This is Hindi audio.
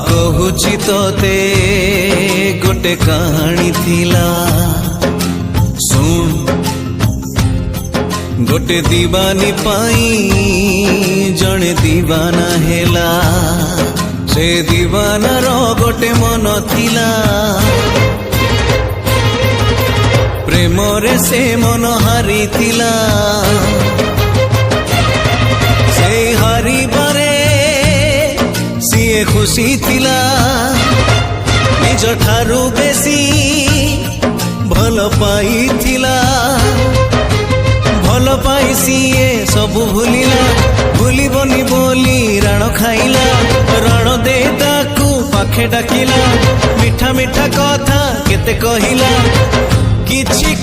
कहुची तोते गोटे कहानी थिला सुन गोटे दीवानी पाई जड़े दीवाना हेला से दीवाना रो गोटे मन थिला प्रेम रे से मन हारी थिला से हारी बारे सीए खुशी थिला निज ठारू बेसी भल पाई थिला भल पाई सीए सबु भूलिला भूलिबनी बोली राण खाइला राण दे ताकू पाखे डाकिला मिठा मिठा कथा केते कहिला किछि